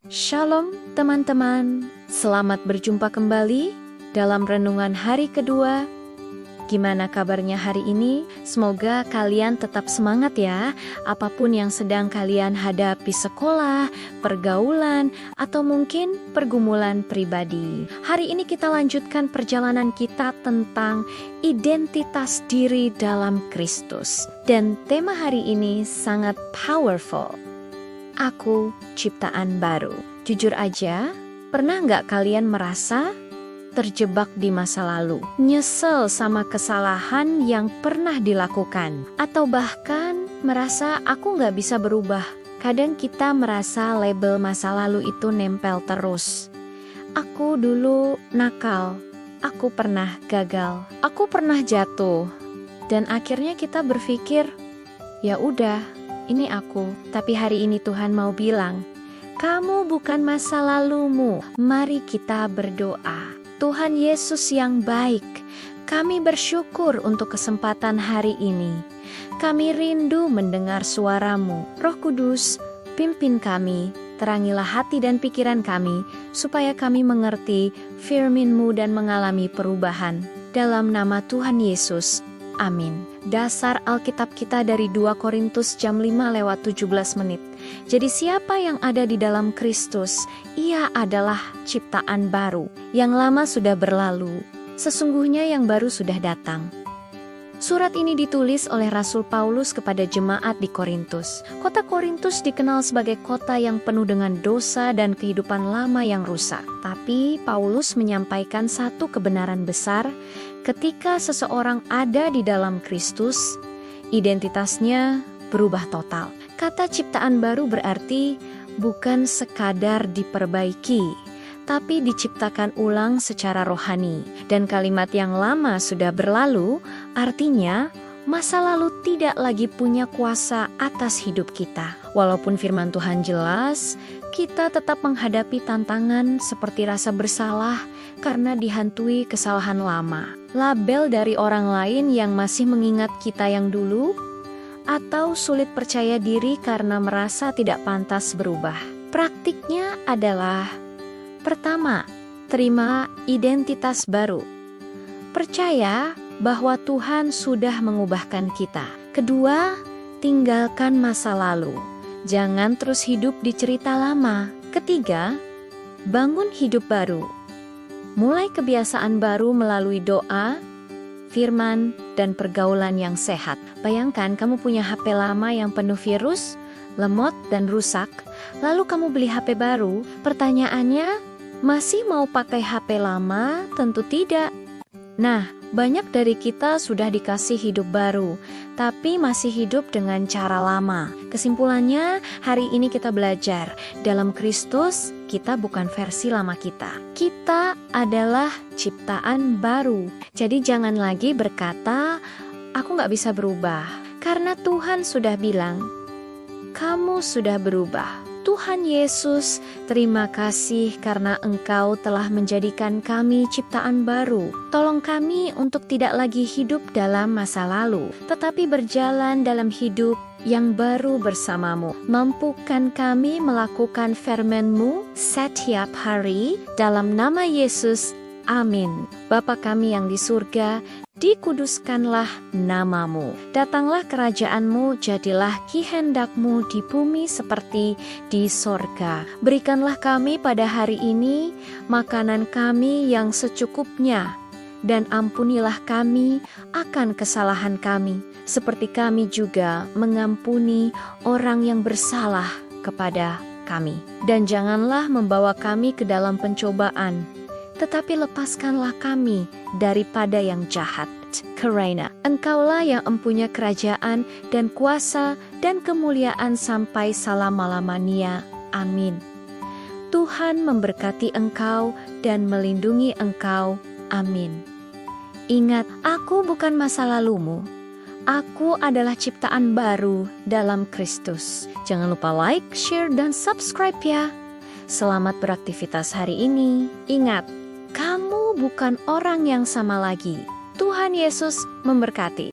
Shalom teman-teman, selamat berjumpa kembali dalam renungan hari kedua. Gimana kabarnya hari ini? Semoga kalian tetap semangat ya, apapun yang sedang kalian hadapi sekolah, pergaulan, atau mungkin pergumulan pribadi. Hari ini kita lanjutkan perjalanan kita tentang identitas diri dalam Kristus. Dan tema hari ini sangat powerful. Aku ciptaan baru. Jujur aja, pernah nggak kalian merasa terjebak di masa lalu, nyesel sama kesalahan yang pernah dilakukan, atau bahkan merasa aku nggak bisa berubah? Kadang kita merasa label masa lalu itu nempel terus. Aku dulu nakal, aku pernah gagal, aku pernah jatuh, dan akhirnya kita berpikir, ya udah, ini aku. Tapi hari ini Tuhan mau bilang, kamu bukan masa lalumu. Mari kita berdoa. Tuhan Yesus yang baik, kami bersyukur untuk kesempatan hari ini. Kami rindu mendengar suara-Mu. Roh Kudus, pimpin kami, terangilah hati dan pikiran kami, supaya kami mengerti firman-Mu dan mengalami perubahan. Dalam nama Tuhan Yesus, amin. Dasar Alkitab kita dari 2 Korintus jam 5:17. Jadi siapa yang ada di dalam Kristus, ia adalah ciptaan baru. Yang lama sudah berlalu, sesungguhnya yang baru sudah datang. Surat ini ditulis oleh Rasul Paulus kepada jemaat di Korintus. Kota Korintus dikenal sebagai kota yang penuh dengan dosa dan kehidupan lama yang rusak. Tapi Paulus menyampaikan satu kebenaran besar, ketika seseorang ada di dalam Kristus, identitasnya berubah total. Kata ciptaan baru berarti bukan sekadar diperbaiki, tapi diciptakan ulang secara rohani. Dan kalimat yang lama sudah berlalu, artinya masa lalu tidak lagi punya kuasa atas hidup kita. Walaupun firman Tuhan jelas, kita tetap menghadapi tantangan seperti rasa bersalah karena dihantui kesalahan lama. Label dari orang lain yang masih mengingat kita yang dulu, atau sulit percaya diri karena merasa tidak pantas berubah. Praktiknya adalah: pertama, terima identitas baru. Percaya bahwa Tuhan sudah mengubahkan kita. Kedua, tinggalkan masa lalu. Jangan terus hidup di cerita lama. Ketiga, bangun hidup baru. Mulai kebiasaan baru melalui doa, firman, dan pergaulan yang sehat. Bayangkan kamu punya HP lama yang penuh virus, lemot, dan rusak. Lalu kamu beli HP baru. Pertanyaannya, masih mau pakai HP lama? Tentu tidak. Nah, banyak dari kita sudah dikasih hidup baru, tapi masih hidup dengan cara lama. Kesimpulannya, hari ini kita belajar, dalam Kristus, kita bukan versi lama kita. Kita adalah ciptaan baru. Jadi jangan lagi berkata, aku gak bisa berubah. Karena Tuhan sudah bilang, kamu sudah berubah. Tuhan Yesus, terima kasih karena Engkau telah menjadikan kami ciptaan baru. Tolong kami untuk tidak lagi hidup dalam masa lalu, tetapi berjalan dalam hidup yang baru bersamamu. Mampukan kami melakukan firman-Mu setiap hari, dalam nama Yesus, amin. Bapa kami yang di surga, dikuduskanlah nama-Mu. Datanglah kerajaan-Mu, jadilah kehendak-Mu di bumi seperti di sorga. Berikanlah kami pada hari ini makanan kami yang secukupnya, dan ampunilah kami akan kesalahan kami, seperti kami juga mengampuni orang yang bersalah kepada kami. Dan janganlah membawa kami ke dalam pencobaan, tetapi lepaskanlah kami daripada yang jahat. Karena Engkaulah yang empunya kerajaan dan kuasa dan kemuliaan sampai selama-lamanya. Amin. Tuhan memberkati engkau dan melindungi engkau. Amin. Ingat, aku bukan masa lalumu. Aku adalah ciptaan baru dalam Kristus. Jangan lupa like, share, dan subscribe ya. Selamat beraktivitas hari ini. Ingat, kamu bukan orang yang sama lagi. Tuhan Yesus memberkati.